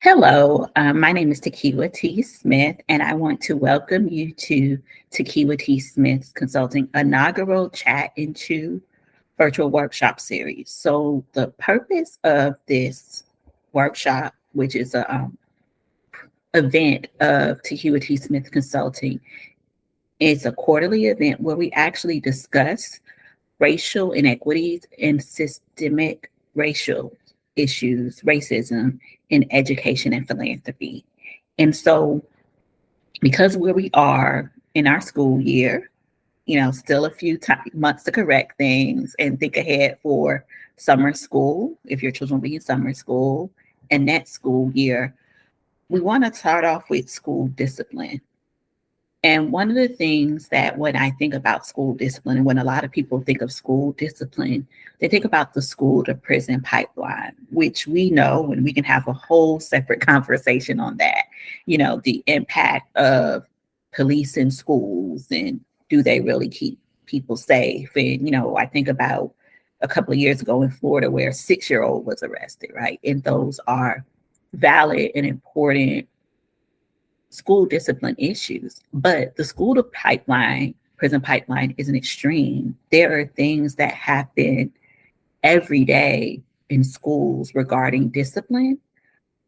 Hello, my name is Tokiwa T. Smith, and I want to welcome you to Tokiwa T. Smith's Consulting inaugural Chat into Virtual Workshop series. So, the purpose of this workshop, which is a event of Tokiwa T. Smith Consulting, is a quarterly event where we actually discuss racial inequities and systemic racial issues, racism in education and philanthropy. And so, because where we are in our school year, still a few months to correct things and think ahead for summer school, if your children will be in summer school, and next school year, we want to start off with school discipline. And one of the things that when I think about school discipline, and when a lot of people think of school discipline, they think about the school to prison pipeline, which we know, and we can have a whole separate conversation on that, the impact of police in schools and do they really keep people safe? And, I think about a couple of years ago in Florida where a 6-year-old was arrested, right? And those are valid and important school discipline issues. But the school to pipeline, prison pipeline is an extreme. There are things that happen every day in schools regarding discipline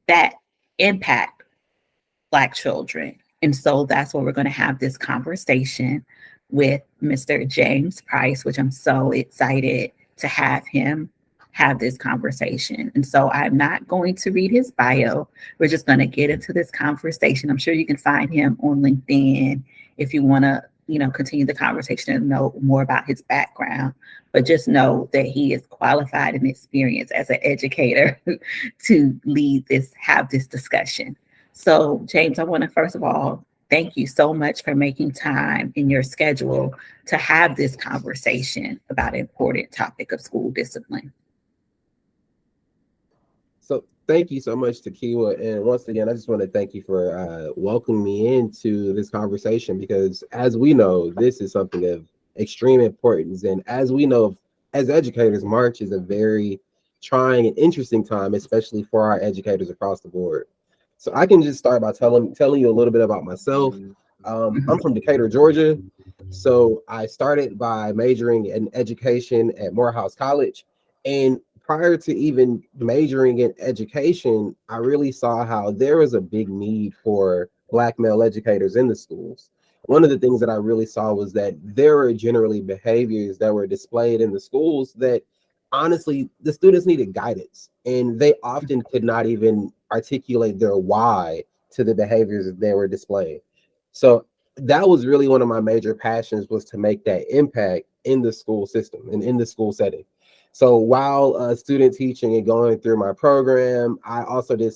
that impact Black children. And so that's where we're going to have this conversation with Mr. James Price, which I'm so excited to have him have this conversation. And so I'm not going to read his bio. We're just going to get into this conversation. I'm sure you can find him on LinkedIn if you want to, continue the conversation and know more about his background. But just know that he is qualified and experienced as an educator to have this discussion. So, James, I want to first of all thank you so much for making time in your schedule to have this conversation about an important topic of school discipline. So thank you so much, Tokiwa. And once again, I just want to thank you for welcoming me into this conversation, because as we know, this is something of extreme importance. And as we know, as educators, March is a very trying and interesting time, especially for our educators across the board. So I can just start by telling you a little bit about myself. I'm from Decatur, Georgia. So I started by majoring in education at Morehouse College. And prior to even majoring in education, I really saw how there was a big need for Black male educators in the schools. One of the things that I really saw was that there were generally behaviors that were displayed in the schools that honestly the students needed guidance, and they often could not even articulate their why to the behaviors that they were displaying. So that was really one of my major passions, was to make that impact in the school system and in the school setting. So while student teaching and going through my program, I also did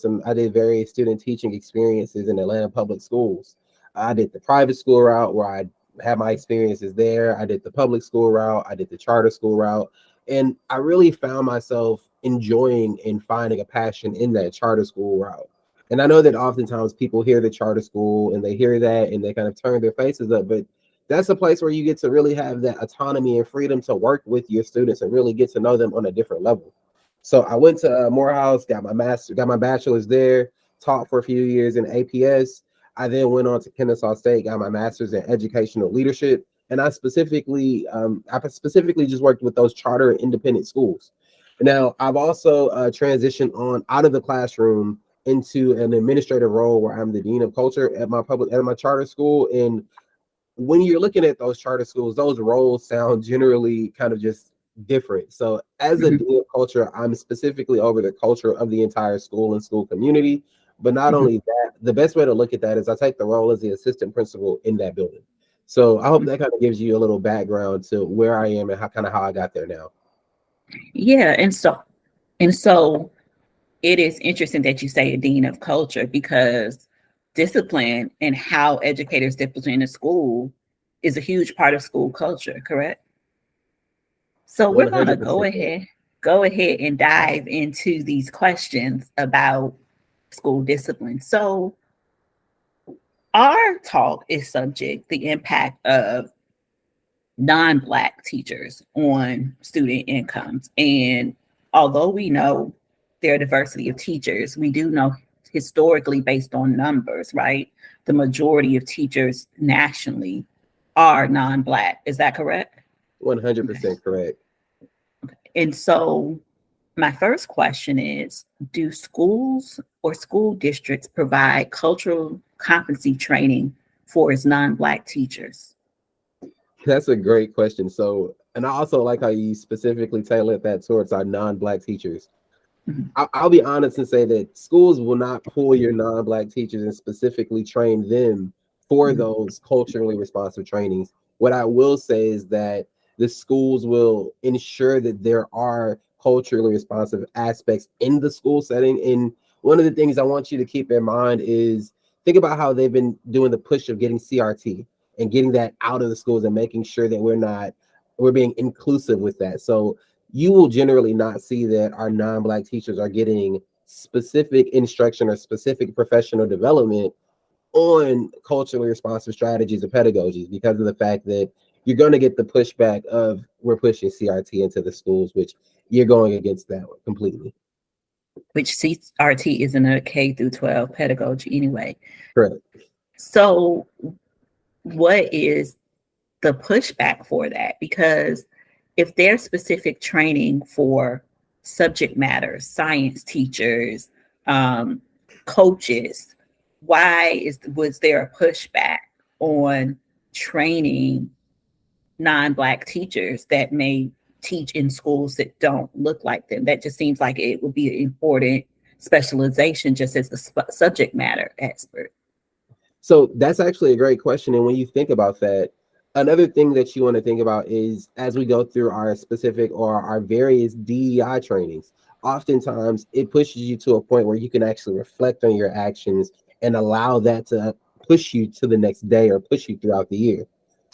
various student teaching experiences in Atlanta public schools. I did the private school route where I had my experiences there. I did the public school route. I did the charter school route. And I really found myself enjoying and finding a passion in that charter school route. And I know that oftentimes people hear the charter school and they hear that and they kind of turn their faces up, but that's a place where you get to really have that autonomy and freedom to work with your students and really get to know them on a different level. So I went to Morehouse, got my bachelor's there, taught for a few years in APS. I then went on to Kennesaw State, got my master's in educational leadership. And I specifically just worked with those charter independent schools. Now, I've also transitioned on out of the classroom into an administrative role where I'm the dean of culture at my charter school. And when you're looking at those charter schools, those roles sound generally kind of just different. So as a dean of culture, I'm specifically over the culture of the entire school and school community. But not only that, the best way to look at that is I take the role as the assistant principal in that building. So I hope that kind of gives you a little background to where I am and how I got there now. Yeah, and so it is interesting that you say a dean of culture, because discipline and how educators discipline in school is a huge part of school culture, correct? So we're going to 100%. go ahead and dive into these questions about school discipline. So our talk is subject the impact of non-Black teachers on student incomes. And although we know there are diversity of teachers, we do know historically based on numbers, right? The majority of teachers nationally are non-Black. Is that correct? 100% correct. And so my first question is, do schools or school districts provide cultural competency training for its non-Black teachers? That's a great question. So, and I also like how you specifically tailored that towards our non-Black teachers. Mhm. I'll be honest and say that schools will not pull your non-Black teachers and specifically train them for Mhm. those culturally responsive trainings. What I will say is that the schools will ensure that there are culturally responsive aspects in the school setting. And one of the things I want you to keep in mind is think about how they've been doing the push of getting CRT and getting that out of the schools and making sure that we're being inclusive with that. So you will generally not see that our non-Black teachers are getting specific instruction or specific professional development on culturally responsive strategies or pedagogies because of the fact that you're going to get the pushback of we're pushing CRT into the schools, which you're going against that completely. Which CRT isn't a K through 12 pedagogy anyway. Correct. So what is the pushback for that? Because if there's specific training for subject matter, science teachers, coaches, was there a pushback on training non-Black teachers that may teach in schools that don't look like them? That just seems like it would be an important specialization just as the subject matter expert. So that's actually a great question. And when you think about that, another thing that you want to think about is as we go through our specific or our various DEI trainings, oftentimes it pushes you to a point where you can actually reflect on your actions and allow that to push you to the next day or push you throughout the year.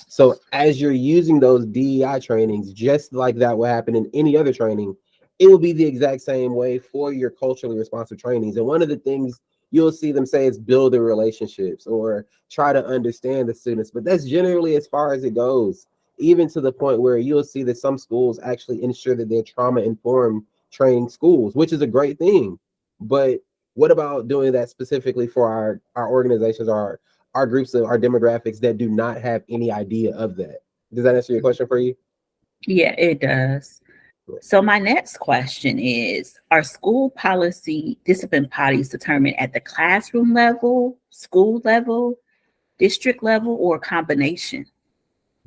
So as you're using those DEI trainings, just like that will happen in any other training, it will be the exact same way for your culturally responsive trainings. And one of the things you'll see them say is build the relationships or try to understand the students, but that's generally as far as it goes, even to the point where you'll see that some schools actually ensure that they're trauma informed training schools, which is a great thing. But what about doing that specifically for our organizations, our groups of our demographics that do not have any idea of that? Does that answer your question for you? Yeah, it does. So my next question is, are school policy discipline bodies determined at the classroom level, school level, district level, or a combination?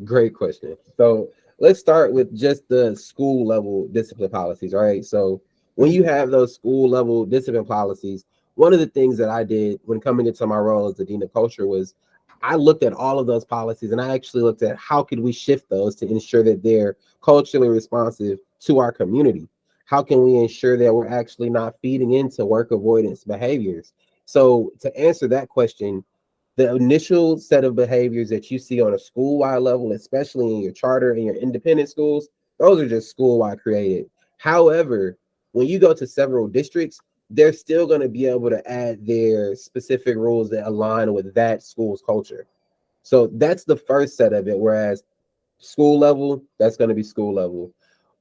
Great question. So let's start with just the school level discipline policies, right? So when you Mhm. have those school level discipline policies, one of the things that I did when coming into my role as the dean of culture was I looked at all of those policies and I actually looked at how could we shift those to ensure that they're culturally responsive to our community. How can we ensure that we're actually not feeding into work avoidance behaviors? So to answer that question, the initial set of behaviors that you see on a school-wide level, especially in your charter and your independent schools, those are just school-wide created. However, when you go to several districts, they're still going to be able to add their specific rules that align with that school's culture. So that's the first set of it. Whereas school level, that's going to be school level.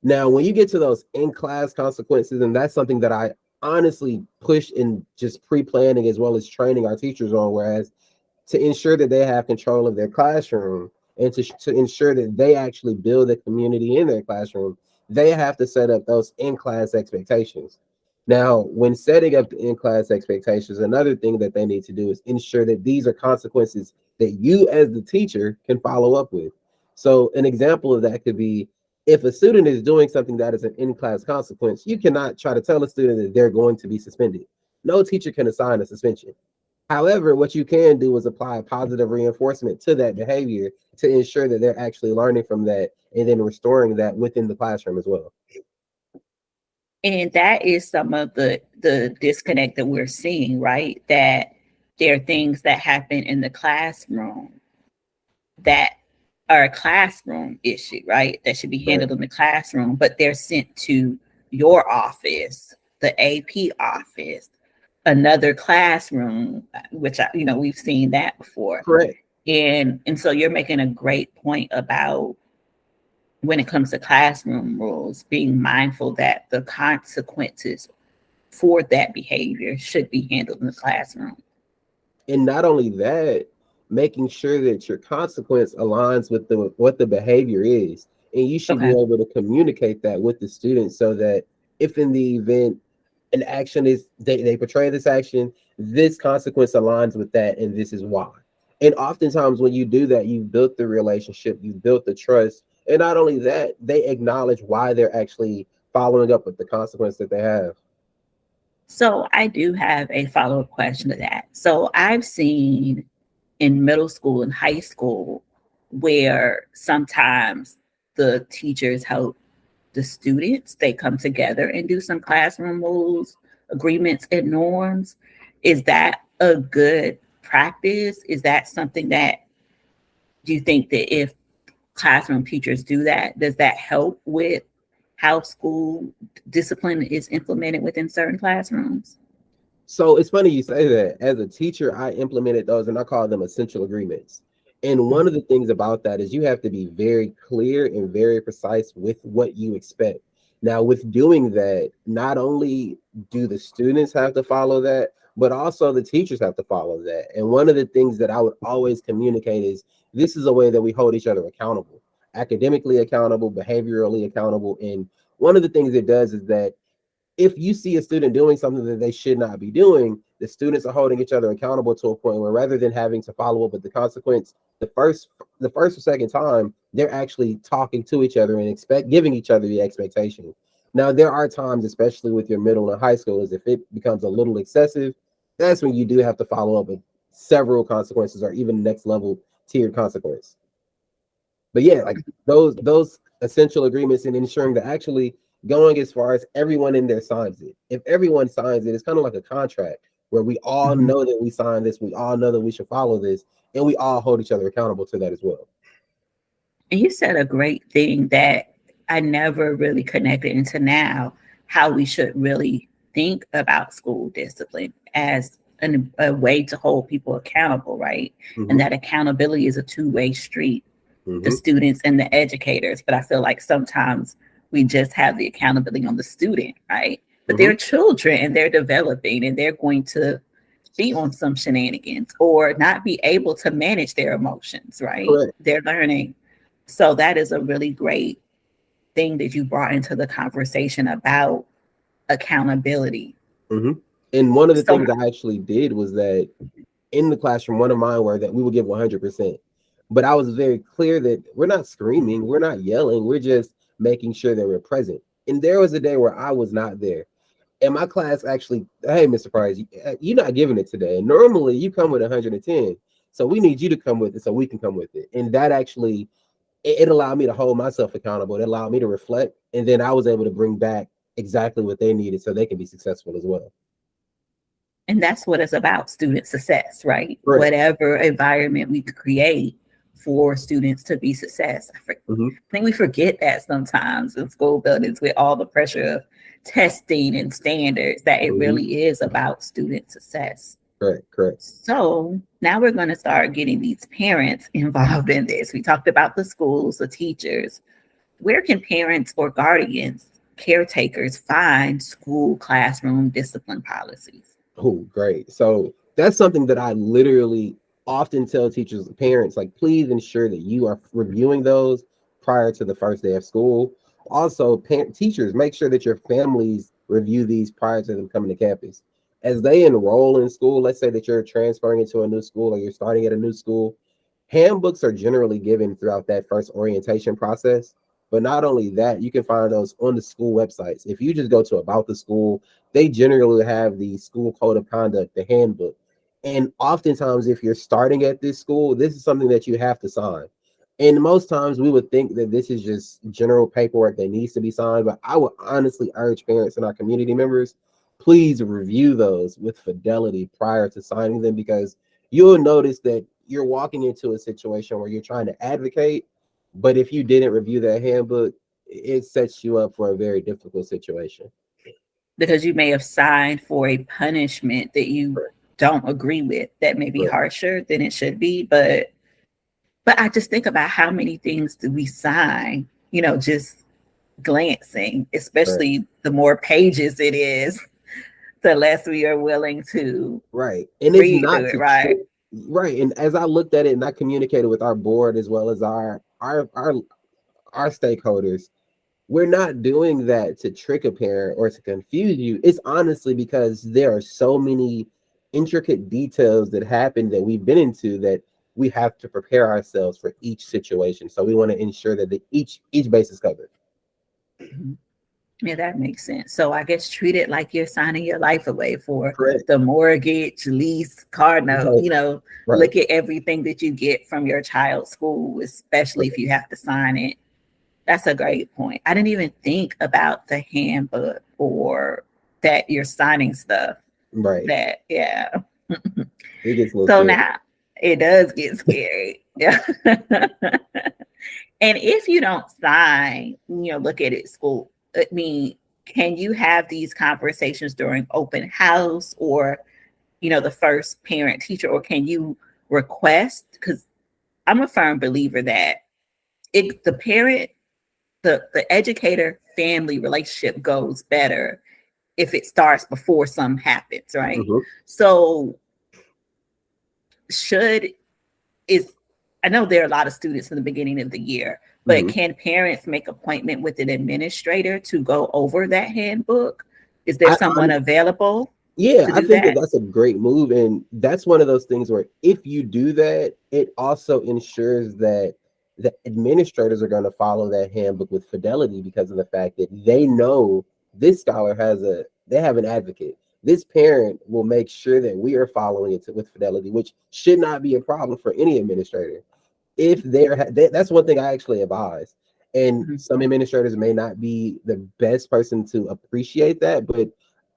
Now, when you get to those in-class consequences, and that's something that I honestly push in just pre-planning as well as training our teachers on, whereas to ensure that they have control of their classroom and to ensure that they actually build a community in their classroom, they have to set up those in-class expectations. Now, when setting up the in-class expectations, another thing that they need to do is ensure that these are consequences that you as the teacher can follow up with. So an example of that could be if a student is doing something that is an in-class consequence, you cannot try to tell a student that they're going to be suspended. No teacher can assign a suspension. However, what you can do is apply positive reinforcement to that behavior to ensure that they're actually learning from that and then restoring that within the classroom as well. And that is some of the disconnect that we're seeing, right? That there are things that happen in the classroom that are a classroom issue, right? That should be Right. handled in the classroom, but they're sent to your office, the AP office, another classroom, which we've seen that before. Correct. And so you're making a great point about when it comes to classroom rules, being mindful that the consequences for that behavior should be handled in the classroom. And not only that, making sure that your consequence aligns with the what the behavior is. And you should be Okay. able to communicate that with the students so that if in the event an action is they portray this action, this consequence aligns with that, and this is why. And oftentimes when you do that, you've built the relationship, you've built the trust. And not only that, they acknowledge why they're actually following up with the consequence that they have. So I do have a follow-up question to that. So I've seen in middle school and high school where sometimes the teachers help the students, they come together and do some classroom rules, agreements, and norms. Is that a good practice? Is that something that do you think that if classroom teachers do that, does that help with how school discipline is implemented within certain classrooms? So it's funny you say that. As a teacher, I implemented those and I call them essential agreements. And one of the things about that is you have to be very clear and very precise with what you expect. Now, with doing that, not only do the students have to follow that, but also the teachers have to follow that. And one of the things that I would always communicate is this is a way that we hold each other accountable, academically accountable, behaviorally accountable. And one of the things it does is that if you see a student doing something that they should not be doing, the students are holding each other accountable to a point where rather than having to follow up with the consequence, the first or second time, they're actually talking to each other and giving each other the expectation. Now, there are times, especially with your middle and high schoolers, if it becomes a little excessive, that's when you do have to follow up with several consequences or even next level tiered consequence. But yeah, like those essential agreements and ensuring that actually going as far as everyone in there signs it. If everyone signs it, it's kind of like a contract where we all Mhm. know that we signed this, we all know that we should follow this, and we all hold each other accountable to that as well. And you said a great thing that I never really connected into now how we should really think about school discipline as a way to hold people accountable, right? And Hmm. that accountability is a two-way street, the Hmm. students and the educators. But I feel like sometimes we just have the accountability on the student, right? But Hmm. they're children and they're developing and they're going to be on some shenanigans or not be able to manage their emotions, right? Correct. They're learning. So that is a really great thing that you brought into the conversation about accountability. Hmm. And one of the So things I actually did was that in the classroom, one of mine were that we would give 100%. But I was very clear that we're not screaming, we're not yelling, we're just making sure that we're present. And there was a day where I was not there. And my class actually, hey, Mr. Price, you're not giving it today. And normally you come with 110. So we need you to come with it so we can come with it. And that actually, it allowed me to hold myself accountable. It allowed me to reflect. And then I was able to bring back exactly what they needed so they can be successful as well. and that's what it's about, student success, right? Correct. Whatever environment we create for students to be success. Hmm. I think we forget that sometimes in school buildings with all the pressure of testing and standards, that it Hmm. really is about student success. Correct. Correct. So now we're going to start getting these parents involved in this. We talked about the schools, the teachers. Where can parents or guardians, caretakers find school classroom discipline policies? Oh, great. So that's something that I literally often tell teachers and parents, like, please ensure that you are reviewing those prior to the first day of school. Also, teachers, make sure that your families review these prior to them coming to campus. As they enroll in school, let's say that you're transferring into a new school or you're starting at a new school, handbooks are generally given throughout that first orientation process. But not only that, you can find those on the school websites. If you just go to About the School, they generally have the school code of conduct, the handbook. And oftentimes, if you're starting at this school, this is something that you have to sign. And most times we would think that this is just general paperwork that needs to be signed, but I would honestly urge parents and our community members, please review those with fidelity prior to signing them because you'll notice that you're walking into a situation where you're trying to advocate, but if you didn't review that handbook, it sets you up for a very difficult situation. Because you may have signed for a punishment that you Correct. don't agree with that may be Correct. harsher than it should be. But I just think about how many things do we sign, just glancing, Correct. especially the more pages it is. the less we are willing to Right. And it's read through not it, to right? right. And as I looked at it and I communicated with our board as well as our stakeholders, we're not doing that to trick a parent or to confuse you. It's honestly because there are so many intricate details that happen that we've been into that we have to prepare ourselves for each situation. So we want to ensure that each base is covered. Mhm. Yeah, that makes sense. So I guess treat it like you're signing your life away for Correct. the mortgage, lease, car note, Right. Right. look at everything that you get from your child's school, especially if you have to sign it. That's a great point. I didn't even think about the handbook or that you're signing stuff. Right. That, yeah. It gets a little So scary. now it does get scary. Yeah. And if you don't sign, look at it school. I mean, can you have these conversations during open house or, the first parent teacher, or can you request? Because I'm a firm believer that the parent, the educator family relationship goes better if it starts before something happens, right? Mhm. So should is I know there are a lot of students in the beginning of the year, but Mhm. can parents make appointment with an administrator to go over that handbook? Is there I someone available Yeah, to I do think that that? that's a great move. And that's one of those things where if you do that, it also ensures that the administrators are going to follow that handbook with fidelity because of the fact that they know this scholar they have an advocate. This parent will make sure that we are following it with fidelity, which should not be a problem for any administrator if that's one thing I actually advise. And Mhm. some administrators may not be the best person to appreciate that, but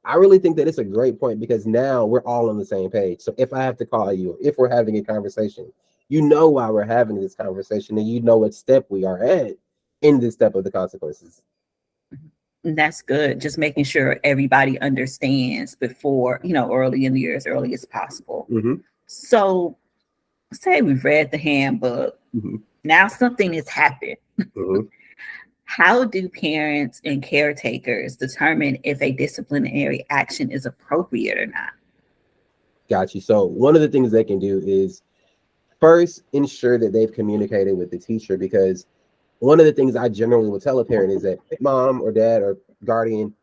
I really think that it's a great point because now we're all on the same page. So if I have to call you, or if we're having a conversation, you know why we're having this conversation and you know what step we are at in this step of the consequences. And that's good. Just making sure everybody understands before, early in the year, as early as possible. Mm-hmm. So say we've read the handbook. Mm-hmm. Now something has happened. Mm-hmm. How do parents and caretakers determine if a disciplinary action is appropriate or not? Got you. So one of the things they can do is first ensure that they've communicated with the teacher because one of the things I generally will tell a parent is that mom or dad or guardian,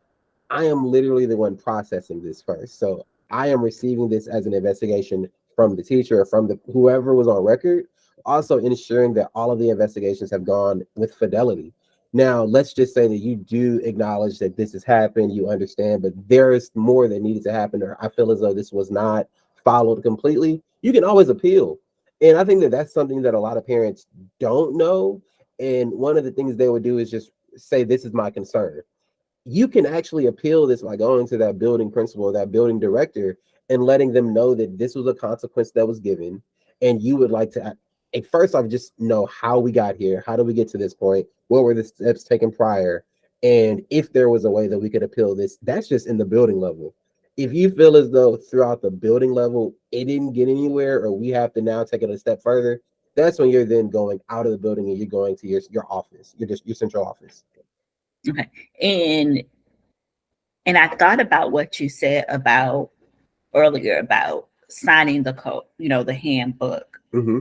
I am literally the one processing this first. So I am receiving this as an investigation from the teacher or from the whoever was on record, also ensuring that all of the investigations have gone with fidelity. Now, let's just say that you do acknowledge that this has happened, you understand, but there is more that needed to happen, or I feel as though this was not followed completely. You can always appeal. And I think that that's something that a lot of parents don't know. And one of the things they would do is just say, this is my concern. You can actually appeal this by going to that building principal, that building director, and letting them know that this was a consequence that was given, and you would like to. First off, just know how we got here. How did we get to this point? What were the steps taken prior? And if there was a way that we could appeal this, that's just in the building level. If you feel as though throughout the building level it didn't get anywhere, or we have to now take it a step further, that's when you're then going out of the building and you're going to your office, your central office. Okay. And I thought about what you said about earlier about signing the code, the handbook. Mm-hmm.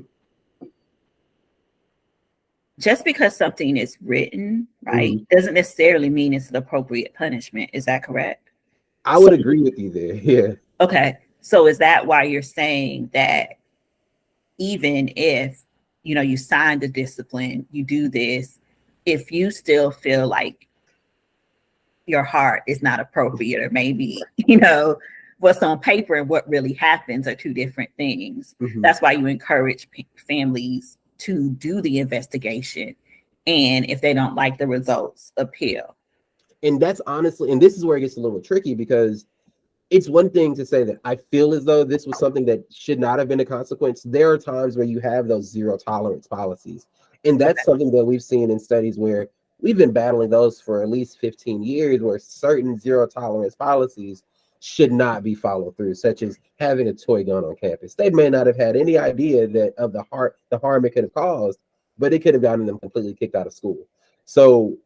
Just because something is written, right, Mm-hmm. doesn't necessarily mean it's an appropriate punishment. Is that correct? I So, would agree with you there. Yeah. okay. So is that why you're saying that even if, you sign the discipline, you do this, if you still feel like your heart is not appropriate, or maybe, what's on paper and what really happens are two different things. Mm-hmm. That's why you encourage families to do the investigation. And if they don't like the results, appeal. And that's honestly, and this is where it gets a little tricky because it's one thing to say that I feel as though this was something that should not have been a consequence. There are times where you have those zero tolerance policies. And Okay. that's something that we've seen in studies where we've been battling those for at least 15 years, where certain zero tolerance policies should not be followed through, such as having a toy gun on campus. They may not have had any idea that of the harm it could have caused, but it could have gotten them completely kicked out of school. So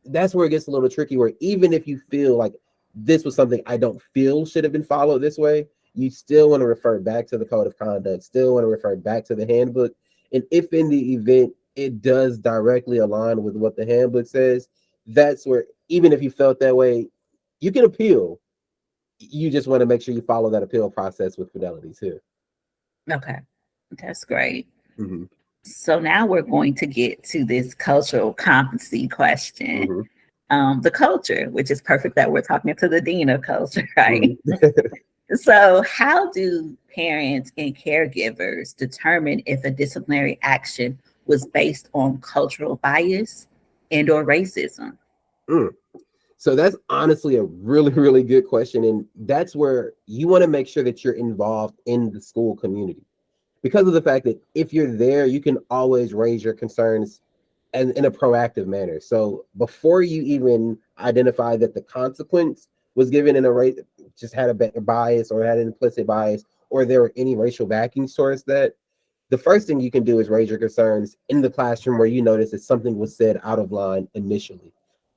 that's where it gets a little tricky, where even if you feel like this was something I don't feel should have been followed this way, you still want to refer back to the code of conduct, still want to refer back to the handbook. And if in the event it does directly align with what the handbook says, that's where, even if you felt that way, you can appeal. You just want to make sure you follow that appeal process with fidelity too. Okay, that's great. Mm-hmm. So now we're going to get to this cultural competency question. Mm-hmm. The culture, which is perfect that we're talking to the dean of culture, right? Mm-hmm. So, how do parents and caregivers determine if a disciplinary action was based on cultural bias and or racism? Mm. So that's honestly a really, really good question. And that's where you want to make sure that you're involved in the school community, because of the fact that if you're there, you can always raise your concerns and in a proactive manner. So before you even identify that the consequence was given in a race, just had a bias or had an implicit bias, or there were any racial backings towards that, the first thing you can do is raise your concerns in the classroom where you notice that something was said out of line initially.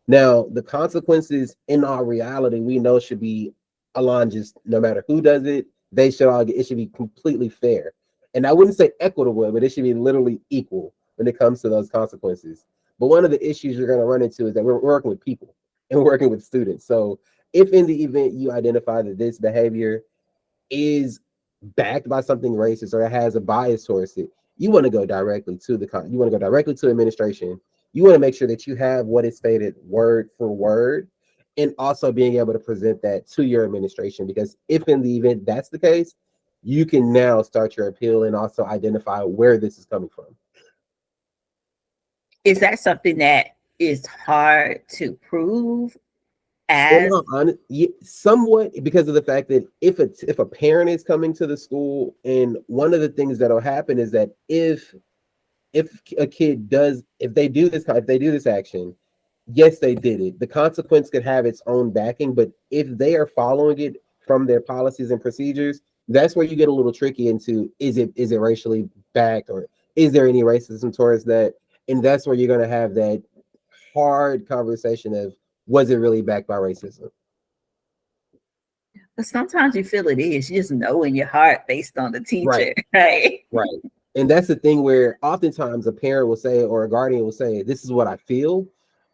Now, the consequences in our reality, we know should be aligned, just no matter who does it, they should all get, it should be completely fair. And I wouldn't say equitable, but it should be literally equal when it comes to those consequences. But one of the issues you're going to run into is that we're working with people and we're working with students. So if in the event you identify that this behavior is backed by something racist or it has a bias towards it, you want to go directly to you want to go directly to administration. You want to make sure that you have what is stated word for word, and also being able to present that to your administration, because if in the event that's the case, you can now start your appeal and also identify where this is coming from. Is that something that is hard to prove In as all somewhat, because of the fact that if a parent is coming to the school, and one of the things that'll happen is that if a kid does, if they do this action, yes, they did it. The consequence could have its own backing, but if they are following it from their policies and procedures, that's where you get a little tricky into, is it racially backed, or is there any racism towards that? And that's where you're going to have that hard conversation of, was it really backed by racism? but sometimes you feel it is. You just know in your heart based on the Right. teacher, right? Right. And that's the thing where oftentimes a parent will say, or a guardian will say, this is what I feel.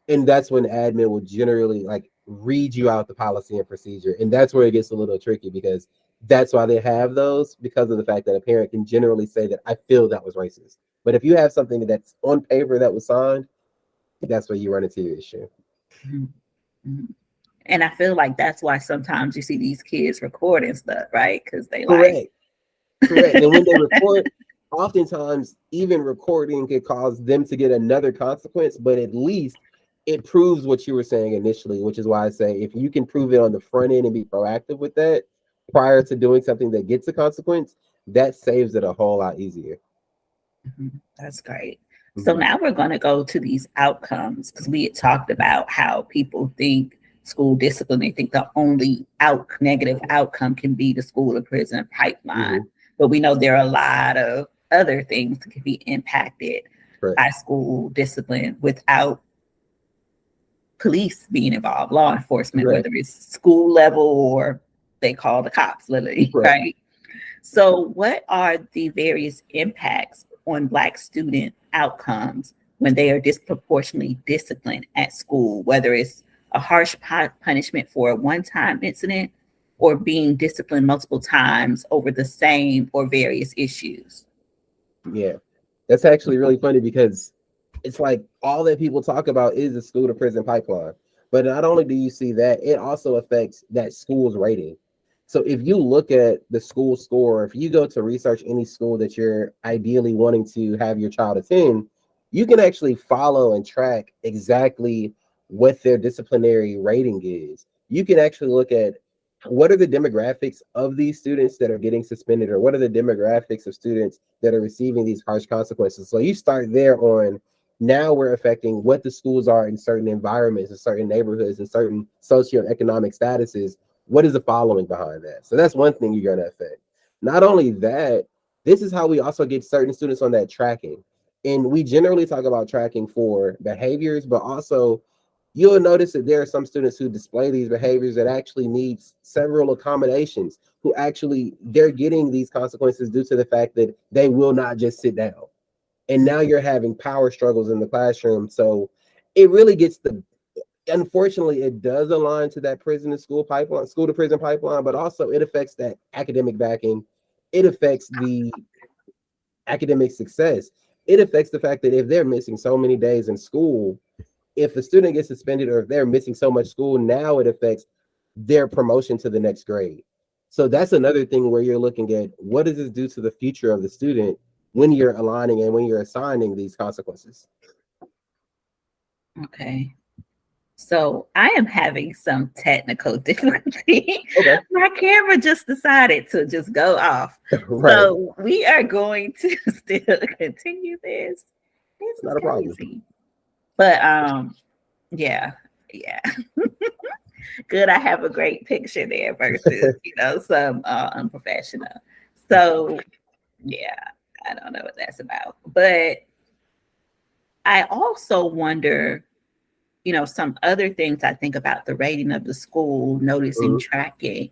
And that's when admin will generally like read you out the policy and procedure. And that's where it gets a little tricky, because that's why they have those, because of the fact that a parent can generally say that I feel that was racist. But if you have something that's on paper that was signed, that's where you run into your issue. Mm-hmm. And I feel like that's why sometimes you see these kids recording stuff, right? Because they like, Correct. Correct. And when they record, oftentimes even recording could cause them to get another consequence, but at least it proves what you were saying initially, which is why I say if you can prove it on the front end and be proactive with that prior to doing something that gets a consequence, that saves it a whole lot easier. that's great. So Mm-hmm. now we're going to go to these outcomes because we had talked about how people think school discipline. They think the only negative outcome can be the school to prison pipeline. Mm-hmm. But we know there are a lot of other things that can be impacted Correct. by school discipline without police being involved, law enforcement, Correct. whether it's school level or they call the cops, literally, Right. right? So, what are the various impacts on Black student outcomes when they are disproportionately disciplined at school, whether it's a harsh punishment for a one time incident or being disciplined multiple times over the same or various issues? Yeah. That's actually really funny, because it's like all that people talk about is the school to prison pipeline. But not only do you see that, it also affects that school's rating. So if you look at the school score, if you go to research any school that you're ideally wanting to have your child attend, you can actually follow and track exactly what their disciplinary rating is. You can actually look at what are the demographics of these students that are getting suspended, or what are the demographics of students that are receiving these harsh consequences. So you start there on, now we're affecting what the schools are in certain environments, in certain neighborhoods, in certain socioeconomic statuses. What is the following behind that? So that's one thing you're going to affect. Not only that, this is how we also get certain students on that tracking. And we generally talk about tracking for behaviors, but also you'll notice that there are some students who display these behaviors that actually need several accommodations, who actually they're getting these consequences due to the fact that they will not just sit down. And now you're having power struggles in the classroom. So it really gets the unfortunately, it does align to that prison to school pipeline, school to prison pipeline, but also it affects that academic backing. It affects the academic success. It affects the fact that if they're missing so many days in school, if a student gets suspended or if they're missing so much school, now it affects their promotion to the next grade. So that's another thing where you're looking at what does this do to the future of the student when you're aligning and when you're assigning these consequences. Okay. So I am having some technical difficulty. Okay. My camera just decided to just go off. Right. So we are going to still continue this. This is Not a problem. crazy. But yeah, yeah. Good. I have a great picture there versus, some unprofessional. So yeah, I don't know what that's about. But I also wonder, some other things I think about the rating of the school, noticing, Mhm. tracking,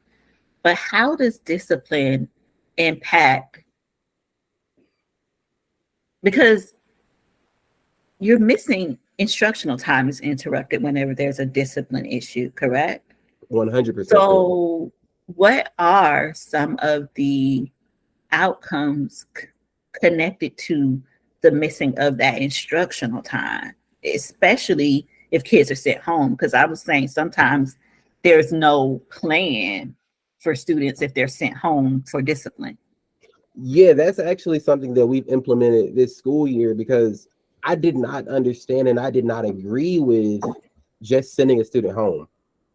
but how does discipline impact? Because you're missing instructional time is interrupted whenever there's a discipline issue, correct? 100% correct. So, what are some of the outcomes connected to the missing of that instructional time, especially if kids are sent home? Because I was saying sometimes there's no plan for students if they're sent home for discipline. Yeah, that's actually something that we've implemented this school year because I did not understand and I did not agree with just sending a student home.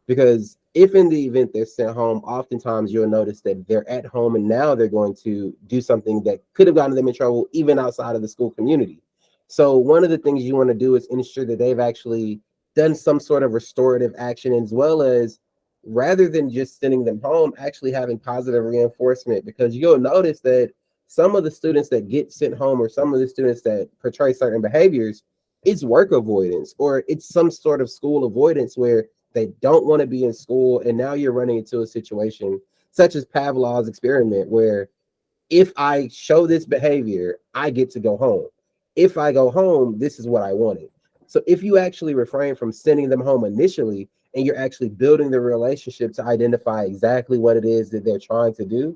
Because if in the event they're sent home, oftentimes you'll notice that they're at home and now they're going to do something that could have gotten them in trouble even outside of the school community. So one of the things you want to do is ensure that they've actually done some sort of restorative action, as well as rather than just sending them home, actually having positive reinforcement, because you'll notice that some of the students that get sent home or some of the students that portray certain behaviors, it's work avoidance or it's some sort of school avoidance where they don't want to be in school. And now you're running into a situation such as Pavlov's experiment, where if I show this behavior, I get to go home. If I go home, this is what I wanted. So if you actually refrain from sending them home initially and you're actually building the relationship to identify exactly what it is that they're trying to do,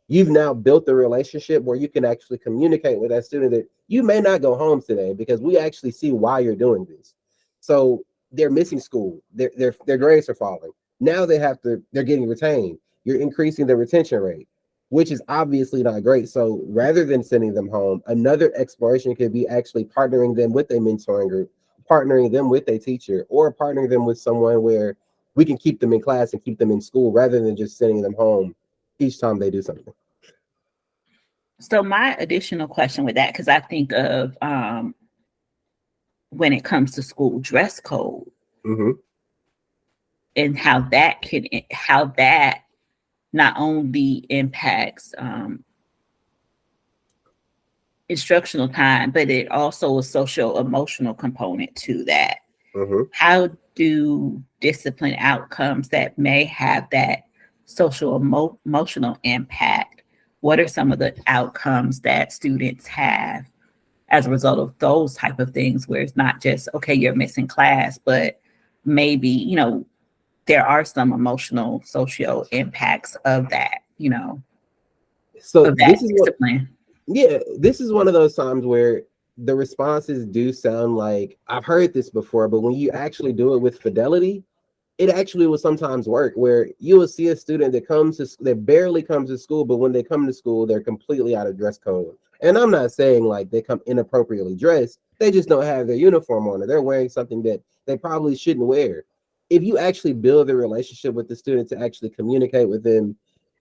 you've now built the relationship where you can actually communicate with that student that you may not go home today because we actually see why you're doing this. So they're missing school, their grades are falling. Now they're getting retained. You're increasing the retention rate, which is obviously not great. So rather than sending them home, another exploration could be actually partnering them with a mentoring group, partnering them with a teacher, or partnering them with someone where we can keep them in class and keep them in school rather than just sending them home each time they do something. So, my additional question with that, because I think of when it comes to school dress code Mm-hmm. and how that not only impacts instructional time, but it also a social emotional component to that. Mm-hmm. How do discipline outcomes that may have that social emotional impact? What are some of the outcomes that students have as a result of those type of things, where it's not just, okay, you're missing class, but maybe, there are some emotional social impacts of that, So of that this is what, discipline. yeah, this is one of those times where the responses do sound like I've heard this before, but when you actually do it with fidelity, it actually will sometimes work where you will see a student that barely comes to school, but when they come to school, they're completely out of dress code. And I'm not saying like they come inappropriately dressed, they just don't have their uniform on, or they're wearing something that they probably shouldn't wear. If you actually build a relationship with the student to actually communicate with them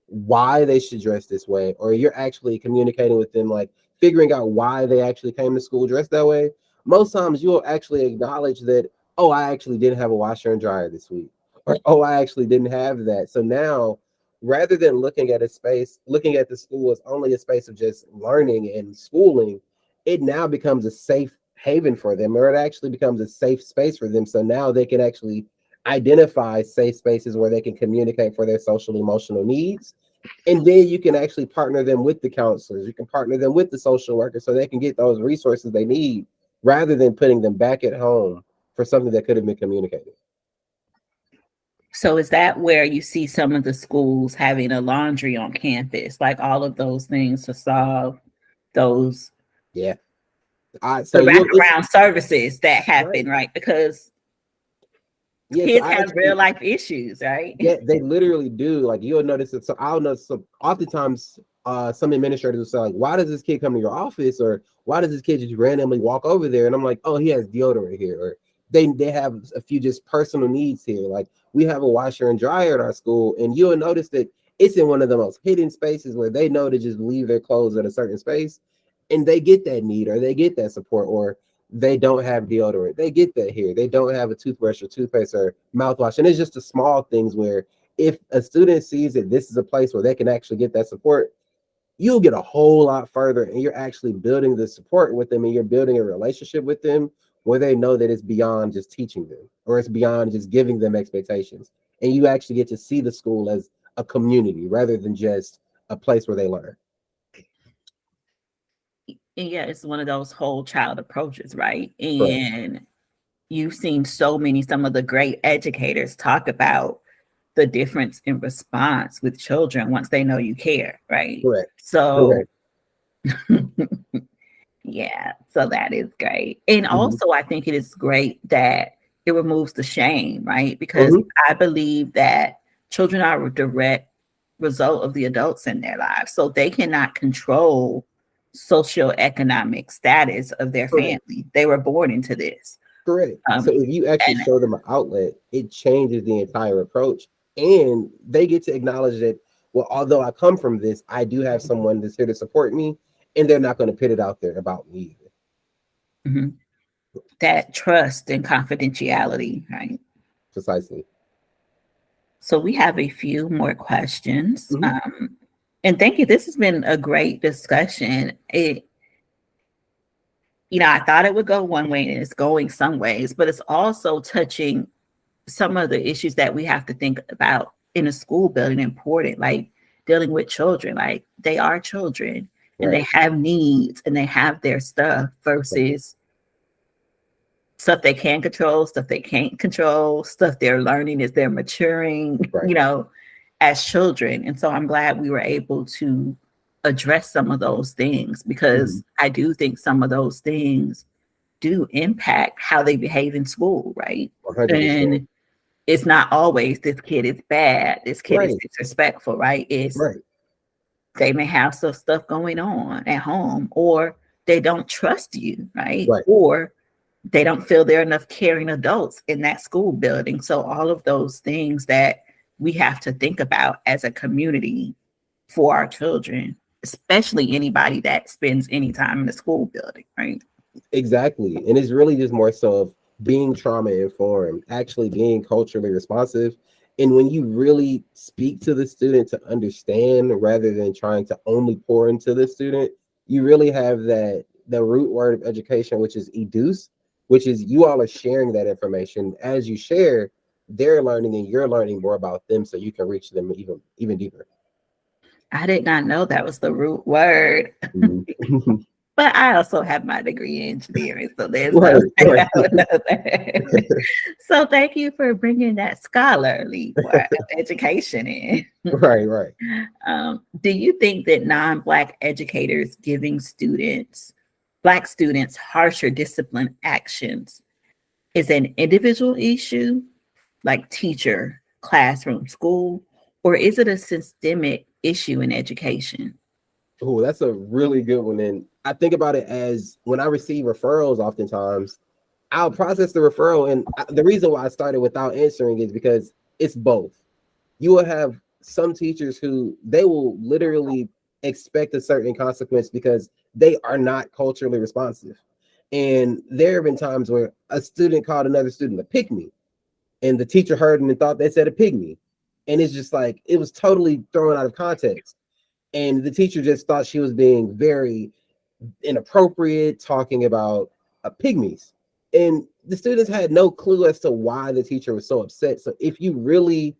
why they should dress this way, or you're actually communicating with them, like figuring out why they actually came to school dressed that way, most times you'll actually acknowledge that, oh, I actually didn't have a washer and dryer this week, or oh, I actually didn't have that. So now, rather than looking at the school as only a space of just learning and schooling, it now becomes a safe haven for them, or it actually becomes a safe space for them. So now they can actually identify safe spaces where they can communicate for their social emotional needs. And then you can actually partner them with the counselors. You can partner them with the social workers so they can get those resources they need rather than putting them back at home for something that could have been communicated. So is that where you see some of the schools having a laundry on campus, like all of those things to solve those Yeah. the So it's wraparound services that right. happen, right? Because Yeah. So kids I have real actually, life issues, right? yeah, they literally do. Like you'll notice it. So I'll notice some oftentimes some administrators will say, like, why does this kid come to your office? Or why does this kid just randomly walk over there? And I'm like, oh, he has deodorant here. Or they have a few just personal needs here. Like we have a washer and dryer at our school, and you'll notice that it's in one of the most hidden spaces where they know to just leave their clothes at a certain space, and they get that need or they get that support, or they don't have deodorant. They get that here. They don't have a toothbrush or toothpaste or mouthwash. And it's just the small things where if a student sees that this is a place where they can actually get that support, you'll get a whole lot further, and you're actually building the support with them, and you're building a relationship with them where they know that it's beyond just teaching them or it's beyond just giving them expectations. And you actually get to see the school as a community rather than just a place where they learn. And yeah, it's one of those whole child approaches, right? Correct. And you've seen some of the great educators talk about the difference in response with children once they know you care, right? Correct. So, Correct. yeah, so that is great. And Mm-hmm. also, I think it is great that it removes the shame, right? Because Mm-hmm. I believe that children are a direct result of the adults in their lives. So they cannot control socioeconomic status of their Correct. family. They were born into this. Correct. So Um, if you actually and show them an outlet, it changes the entire approach. And they get to acknowledge that, well, although I come from this, I do have someone that's here to support me, and they're not going to put it out there about me either. mhm, that trust and confidentiality, right? Precisely. So we have a few more questions. Hmm. And thank you. This has been a great discussion. I thought it would go one way and it's going some ways, but it's also touching some of the issues that we have to think about in a school building important, like dealing with children, like they are children and they Right. have needs and they have their stuff Right. versus stuff they can control, stuff they can't control, stuff they're learning as they're maturing, Right. as children. And so I'm glad we were able to address some of those things Hmm. because I do think some of those things do impact how they behave in school, right? 100%. And it's not always this kid is bad, this kid is Right. disrespectful, right? It's Right. they may have some stuff going on at home, or they don't trust you, right? Right. Or they don't feel there are enough caring adults in that school building. So all of those things that we have to think about as a community for our children, especially anybody that spends any time in the school building, right? Exactly. And it's really just more so of being trauma informed, actually being culturally responsive. And when you really speak to the student to understand rather than trying to only pour into the student, you really have that the root word of education, which is educe, which is you all are sharing that information. As you share, they're learning and you're learning more about them so you can reach them even deeper. I did not know that was the root word. Mhm. But I also have my degree in engineering, so there's no Right, right, I don't know that. So thank you for bringing that scholarly part of education in. right, right. Do you think that non-Black educators giving Black students, harsher discipline actions is an individual issue, like teacher, classroom, school, or is it a systemic issue in education? Oh, that's a really good one. And I think about it as when I receive referrals, oftentimes I'll process the referral. And the reason why I started without answering is because it's both. You will have some teachers who they will literally expect a certain consequence because they are not culturally responsive. And there have been times where a student called another student a pick me, and the teacher heard and thought they said a pygmy. And it's just like it was totally thrown out of context. And the teacher just thought she was being very inappropriate, talking about pygmies. And the students had no clue as to why the teacher was so upset. So if you really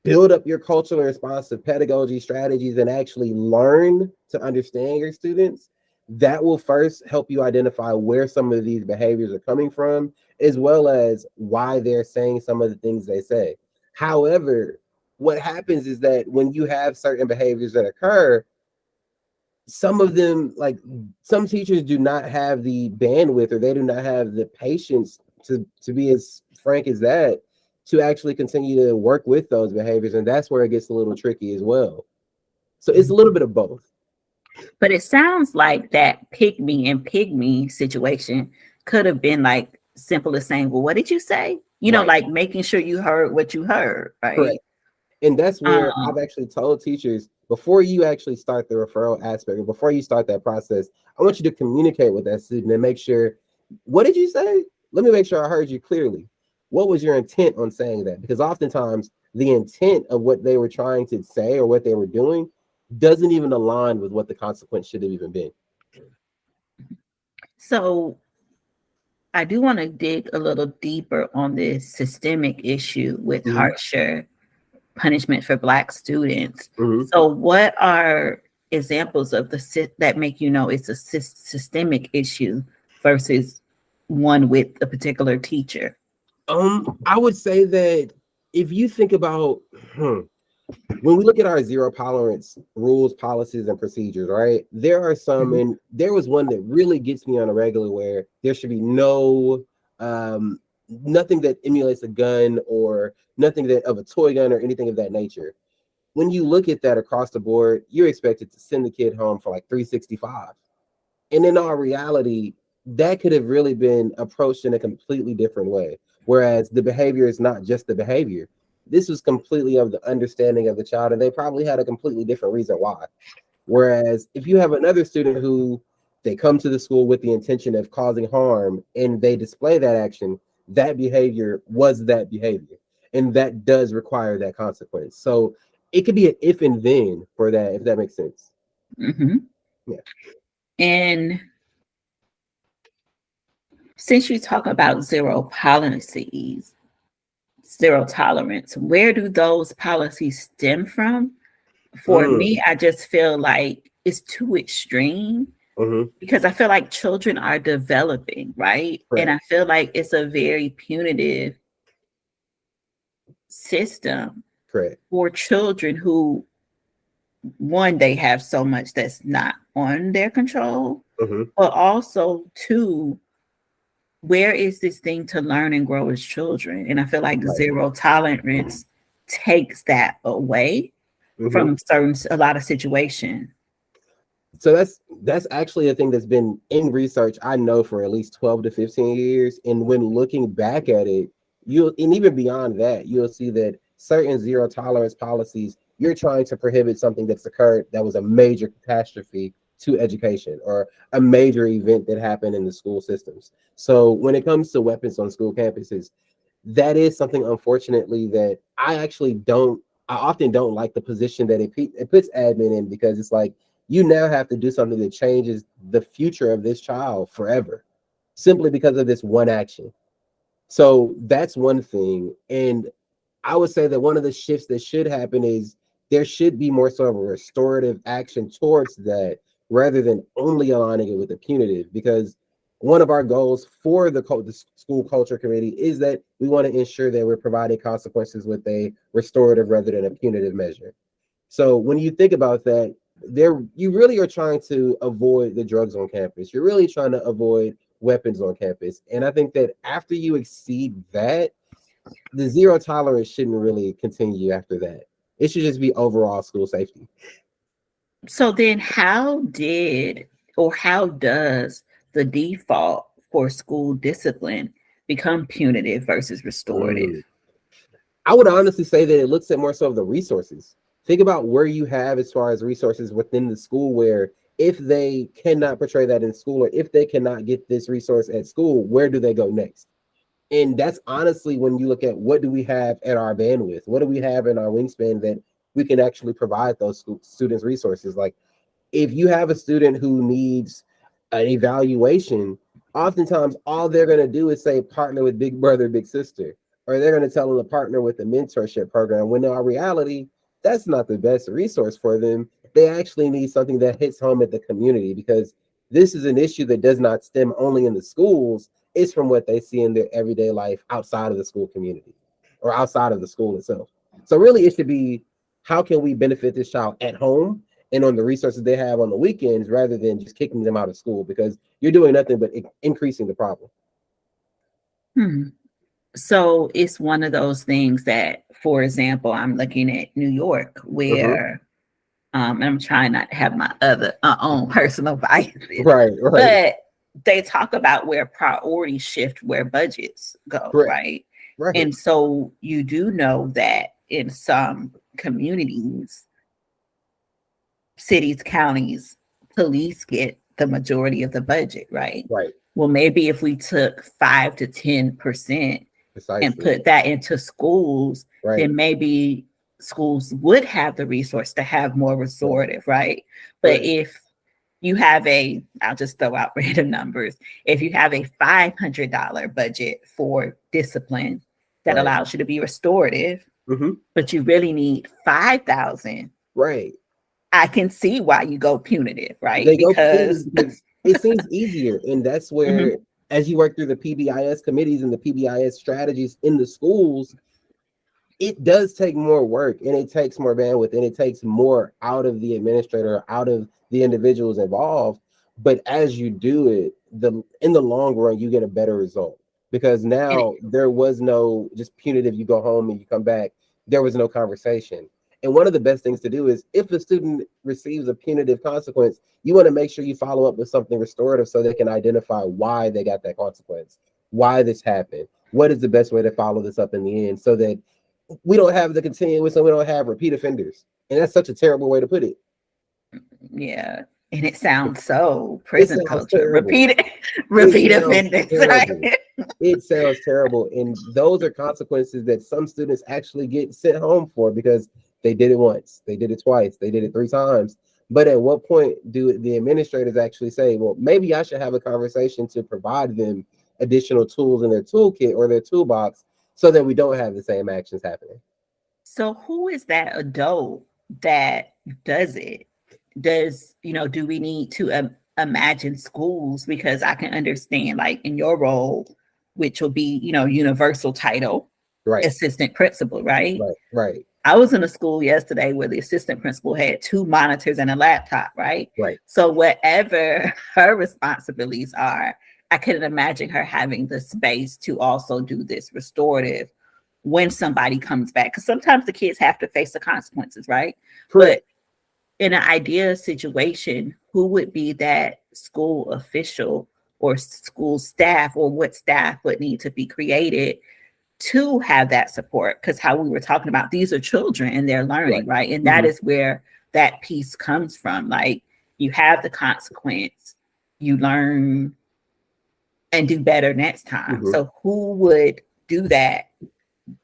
build up your cultural responsive pedagogy strategies and actually learn to understand your students, that will first help you identify where some of these behaviors are coming from, as well as why they're saying some of the things they say. However, what happens is that when you have certain behaviors that occur, some of them, like some teachers do not have the bandwidth, or they do not have the patience to be as frank as that, to actually continue to work with those behaviors. And that's where it gets a little tricky as well. So it's a little bit of both. But it sounds like that pick me and pygmy situation could have been like simple as saying, well, what did you say? You know, Right. like making sure you heard what you heard, Correct. right? And that's where Um, I've actually told teachers, before you actually start the referral aspect, or before you start that process, I want you to communicate with that student and make sure, what did you say? Let me make sure I heard you clearly. What was your intent on saying that? Because oftentimes the intent of what they were trying to say or what they were doing doesn't even align with what the consequence should have even been. so I do want to dig a little deeper on this systemic issue with Mm-hmm. harsher punishment for Black students. Mm-hmm. So, what are examples of that make you know it's a systemic issue versus one with a particular teacher? I would say that if you think about, when we look at our zero tolerance rules, policies, and procedures, right? There are some, Mhm. and there was one that really gets me on a regular, where there should be no, nothing that emulates a gun, or nothing that of a toy gun or anything of that nature. When you look at that across the board, you're expected to send the kid home for like 365. And in all reality, that could have really been approached in a completely different way. Whereas the behavior is not just the behavior. This was completely of the understanding of the child, and they probably had a completely different reason why. Whereas if you have another student who, they come to the school with the intention of causing harm and they display that action, that behavior was that behavior. And that does require that consequence. So it could be an if and then for that, if that makes sense. Mhm. Yeah. And since you talk about zero policies, zero tolerance, where do those policies stem from? For Mm, me, I just feel like it's too extreme mm-hmm. because I feel like children are developing, right? And Correct. I feel like it's a very punitive system Correct. for children who, one, they have so much that's not on their control, Mm-hmm. but also, two, where is this thing to learn and grow as children? And I feel like Right. zero tolerance takes that away Mm-hmm. from a lot of situations. So that's actually a thing that's been in research, I know, for at least 12 to 15 years. And when looking back at it, you'll, and even beyond that, you'll see that certain zero tolerance policies, you're trying to prohibit something that's occurred that was a major catastrophe to education, or a major event that happened in the school systems. So when it comes to weapons on school campuses, that is something, unfortunately, that I often don't like the position that it puts admin in, because it's like, you now have to do something that changes the future of this child forever, simply because of this one action. So that's one thing. And I would say that one of the shifts that should happen is there should be more sort of a restorative action towards that, rather than only aligning it with the punitive. Because one of our goals for the school culture committee is that we want to ensure that we're providing consequences with a restorative rather than a punitive measure. So when you think about that, there, you really are trying to avoid the drugs on campus. You're really trying to avoid weapons on campus. And I think that after you exceed that, the zero tolerance shouldn't really continue after that. It should just be overall school safety. So then how does the default for school discipline become punitive versus restorative? Mm. I would honestly say that it looks at more so of the resources. Think about where you have as far as resources within the school, where if they cannot portray that in school, or if they cannot get this resource at school, where do they go next? And that's honestly, when you look at what do we have at our bandwidth, what do we have in our wingspan that we can actually provide those students resources. Like, if you have a student who needs an evaluation, Oftentimes, all they're going to do is say partner with big brother, big sister, or they're going to tell them to partner with a mentorship program. When in our reality, that's not the best resource for them. They actually need something that hits home at the community, because this is an issue that does not stem only in the schools. It's from what they see in their everyday life outside of the school community or outside of the school itself. So really, it should be, how can we benefit this child at home and on the resources they have on the weekends, rather than just kicking them out of school, because you're doing nothing but increasing the problem. Hmm. So it's one of those things that, for example, I'm looking at New York, Mm-hmm. where I'm trying not to have my other own personal biases, Right, right, but they talk about where priorities shift, where budgets go, correct, right? right, And so you do know that in some communities, cities, counties, police get the majority of the budget, right? right, Well, maybe if we took 5 to 10% and precisely, put that into schools, right, then maybe schools would have the resource to have more right, restorative, right? But right, if you have I'll just throw out random numbers. If you have a $500 budget for discipline that right, allows you to be restorative, mm-hmm. but you really need 5,000, Right. I can see why you go punitive, right? They go Because punitive because it seems easier, and that's Mhm. where, as you work through the PBIS committees and the PBIS strategies in the schools, it does take more work, and it takes more bandwidth, and it takes more out of the administrator, out of the individuals involved. But as you do it, the in the long run, you get a better result, because And now there was no just punitive, you go home and you come back. There was no conversation. And one of the best things to do is, if the student receives a punitive consequence, you want to make sure you follow up with something restorative, so they can identify why they got that consequence, why this happened, what is the best way to follow this up in the end, so that we don't have the continuous, and we don't have repeat offenders. And that's such a terrible way to put it. yeah, and it sounds so It prison sounds culture. terrible. It Repeat sounds offenders, terrible. right? It sounds terrible. And those are consequences that some students actually get sent home for, because they did it once, they did it twice, they did it 3 times. But at what point do the administrators actually say, well, maybe I should have a conversation to provide them additional tools in their toolkit or their toolbox, so that we don't have the same actions happening? So who is that adult that does it? Do we need to imagine schools? Because I can understand, like in your role, which will be, universal title, Right, assistant principal, right? right, right, I was in a school yesterday where the assistant principal had 2 monitors and a laptop, right? right, So whatever her responsibilities are, I couldn't imagine her having the space to also do this restorative when somebody comes back. Because sometimes the kids have to face the consequences, right? correct. But in an ideal situation, who would be that school official or school staff, or what staff would need to be created to have that support? Because how we were talking about, these are children and they're Right. learning, right? And that Mhm. is where that piece comes from. Like, you have the consequence, you learn and do better next time. Mhm. So who would do that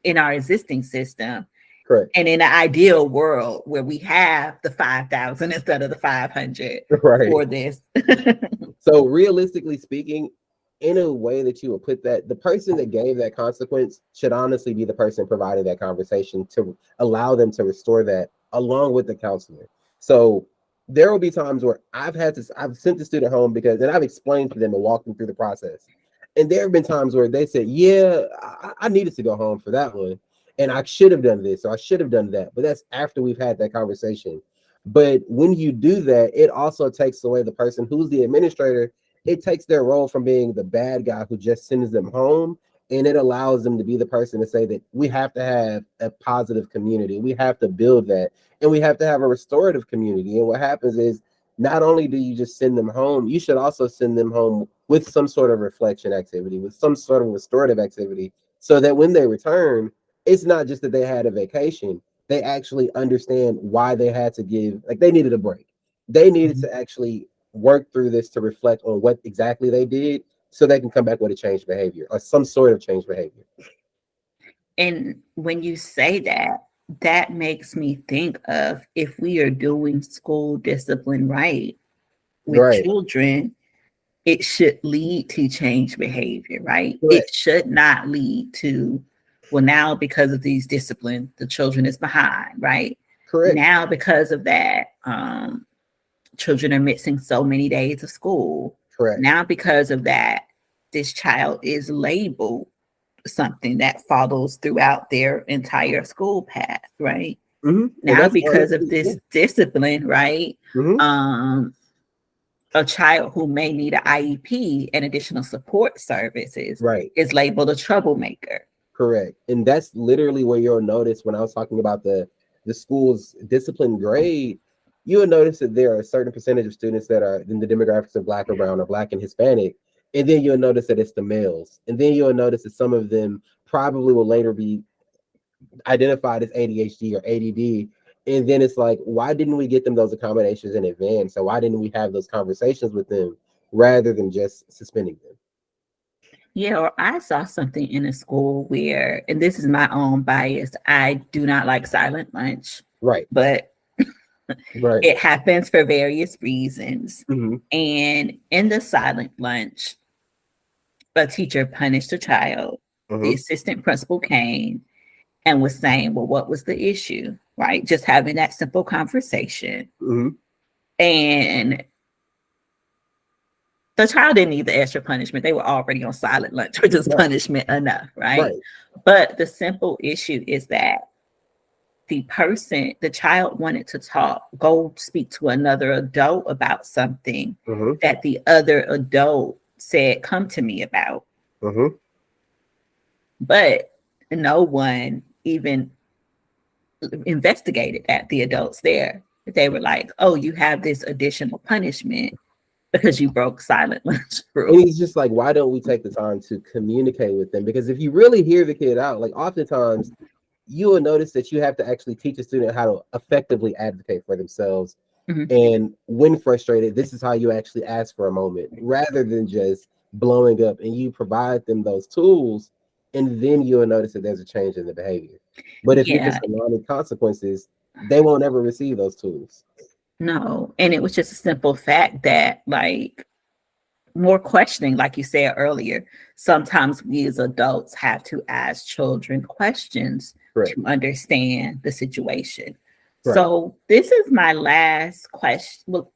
in our existing system? Correct. And in an ideal world where we have the 5,000 instead of the 500 Right. for this. So realistically speaking, in a way that you would put that, the person that gave that consequence should honestly be the person providing that conversation to allow them to restore that, along with the counselor. So there will be times where I've sent the student home, because, and I've explained to them and walked them through the process. And there have been times where they said, yeah, I needed to go home for that one. And I should have done this, or I should have done that. But that's after we've had that conversation. But when you do that, it also takes away the person who's the administrator. It takes their role from being the bad guy who just sends them home, and it allows them to be the person to say that we have to have a positive community. We have to build that, and we have to have a restorative community. And what happens is, not only do you just send them home, you should also send them home with some sort of reflection activity, with some sort of restorative activity, so that when they return, it's not just that they had a vacation. They actually understand why they had to give, like, they needed a break. They needed to actually work through this to reflect on what exactly they did, so they can come back with a changed behavior or some sort of changed behavior. And when you say that, that makes me think of, if we are doing school discipline right with Right. children, it should lead to change behavior, right? Correct. It should not lead to, well, now because of these discipline, the children is behind, right? Correct. Now because of that, children are missing so many days of school. Correct. Now because of that, this child is labeled something that follows throughout their entire school path, right? And Now that's because of honestly, yeah. this discipline, right? hmm A child who may need an IEP and additional support services Right. is labeled a troublemaker. Correct. And that's literally where you'll notice when I was talking about the school's discipline grade, you will notice that there are a certain percentage of students that are in the demographics of Black or Brown or Black and Hispanic. And then you'll notice that it's the males. And then you'll notice that some of them probably will later be identified as ADHD or ADD. And then it's like, why didn't we get them those accommodations in advance? So why didn't we have those conversations with them rather than just suspending them? Yeah, or I saw something in a school where, and this is my own bias, I do not like silent lunch, Right. but Right. it happens for various reasons. hmm And in the silent lunch, a teacher punished a child. The hmm assistant principal came and was saying, well, what was the issue? Right? Just having that simple conversation. hmm And the child didn't need the extra punishment. They were already on silent lunch, which is Right. punishment enough, right? Right. But the simple issue is that the child wanted to talk, go speak to another adult about something hmm that the other adult said, come to me about. hmm But no one even investigated that, the adults there. They were like, oh, you have this additional punishment because you broke silent lunch And rule. he's just like, why don't we take the time to communicate with them? Because if you really hear the kid out, like oftentimes you will notice that you have to actually teach a student how to effectively advocate for themselves. Mhm. And when frustrated, this is how you actually ask for a moment rather than just blowing up. And you provide them those tools, and then you'll notice that there's a change in the behavior. But if you're Yeah, just allowing consequences, they won't ever receive those tools. no. And it was just a simple fact that, like, more questioning, like you said earlier, sometimes we as adults have to ask children questions Correct. to understand the situation. Right. So, this is my last question. Well,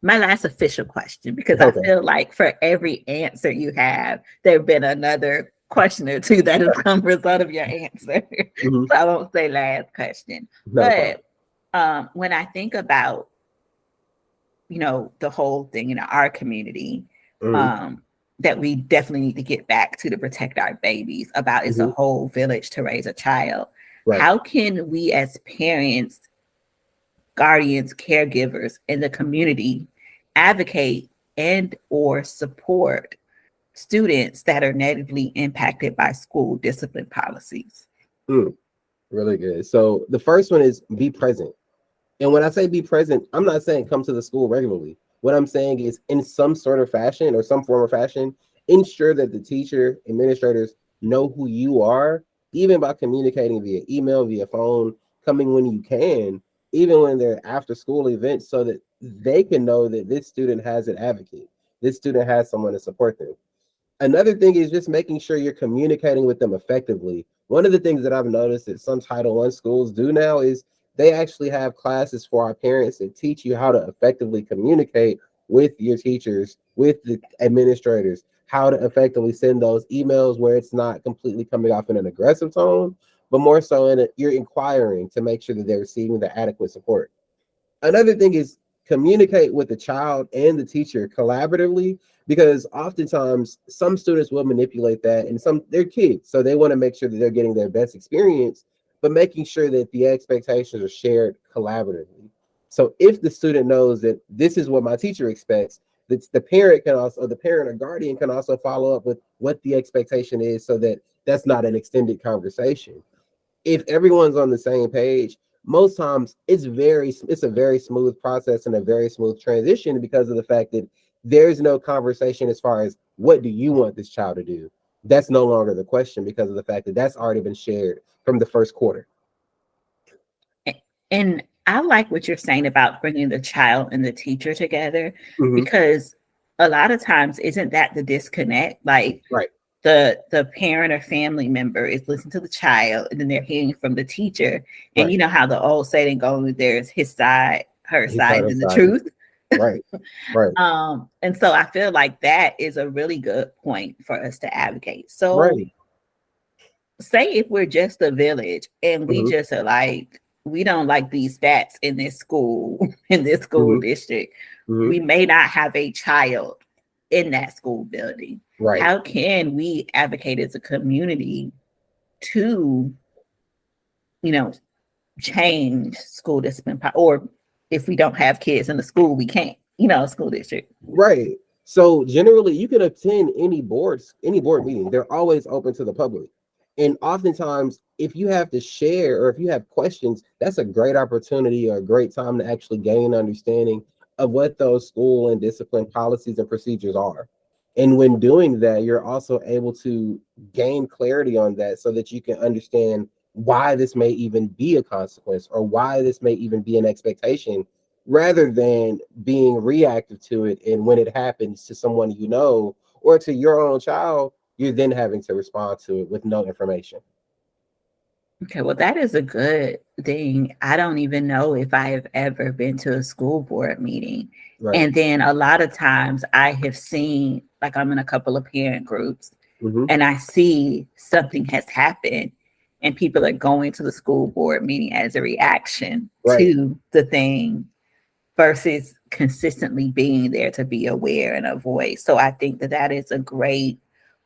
my last official question, because I Okay. feel like for every answer you have, there have been another question or two that has come result of your answer. hmm So I won't say last question. Not a problem. But when I think about, the whole thing in our community, hmm um, that we definitely need to get back to protect our babies about it's a hmm whole village to raise a child. Right. How can we as parents, guardians, caregivers in the community advocate and or support students that are negatively impacted by school discipline policies? Mm, really good. So the first one is be present. And when I say be present, I'm not saying come to the school regularly. What I'm saying is in some sort of fashion or some form of fashion, ensure that the teacher, administrators know who you are, even by communicating via email, via phone, coming when you can, even when they're after school events, so that they can know that this student has an advocate. This student has someone to support them. Another thing is just making sure you're communicating with them effectively. One of the things that I've noticed that some Title I schools do now is they actually have classes for our parents that teach you how to effectively communicate with your teachers, with the administrators, how to effectively send those emails where it's not completely coming off in an aggressive tone, but more so you're inquiring to make sure that they're receiving the adequate support. Another thing is communicate with the child and the teacher collaboratively, because oftentimes some students will manipulate that, and some, they're kids, so they want to make sure that they're getting their best experience, but making sure that the expectations are shared collaboratively. So if the student knows that this is what my teacher expects, that the parent can also, the parent or guardian can also follow up with what the expectation is, so that that's not an extended conversation. If everyone's on the same page, most times it's a very smooth process and a very smooth transition, because of the fact that there's no conversation as far as what do you want this child to do. That's no longer the question, because of the fact that that's already been shared from the first quarter. And I like what you're saying about bringing the child and the teacher together, hmm because a lot of times, isn't that the disconnect? Like Right. the parent or family member is listening to the child, and then they're hearing from the teacher. And Right. you know how the old saying goes, there's his side, her His side, side of and the side. truth. Right. Right. And so I feel like that is a really good point for us to advocate. So Right. say if we're just a village and we Mm-hmm. just are like, we don't like these stats in this school, in this school Mm-hmm. district, Mm-hmm. we may not have a child in that school building. Right. How can we advocate as a community to, you know, change school discipline? Or if we don't have kids in the school, we can't, school district. Right. So generally, you can attend any board meeting. They're always open to the public. And oftentimes, if you have to share or if you have questions, that's a great opportunity or a great time to actually gain understanding of what those school and discipline policies and procedures are. And when doing that, you're also able to gain clarity on that so that you can understand why this may even be a consequence or why this may even be an expectation rather than being reactive to it. And when it happens to someone you know or to your own child, you're then having to respond to it with no information. Okay, well, that is a good thing. I don't even know if I have ever been to a school board meeting. Right. And then a lot of times I have seen, like, I'm in a couple of parent groups, Mm-hmm. and I see something has happened, and people are going to the school board meeting as a reaction Right. to the thing versus consistently being there to be aware and avoid. So I think that that is a great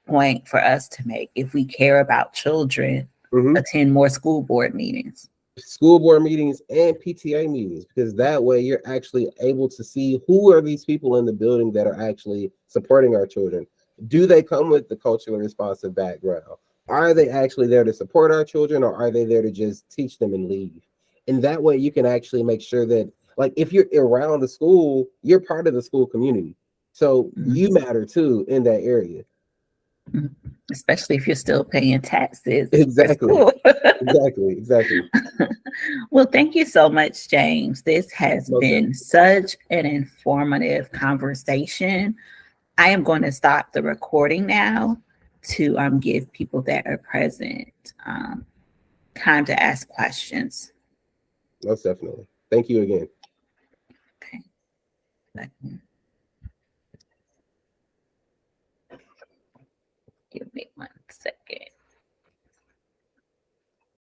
point for us to make. If we care about children, Mm-hmm. attend more school board meetings. School board meetings and PTA meetings, because that way you're actually able to see who are these people in the building that are actually supporting our children. Do they come with the culturally responsive background? Are they actually there to support our children, or are they there to just teach them and leave? And that way you can actually make sure that, like, if you're around the school, you're part of the school community. So you matter too in that area. Especially if you're still paying taxes for Exactly. school. Exactly. Well, thank you so much, James. This has Most been definitely. such an informative conversation. I am going to stop the recording now to give people that are present time to ask questions. Most definitely. Thank you again. Okay. Give me one.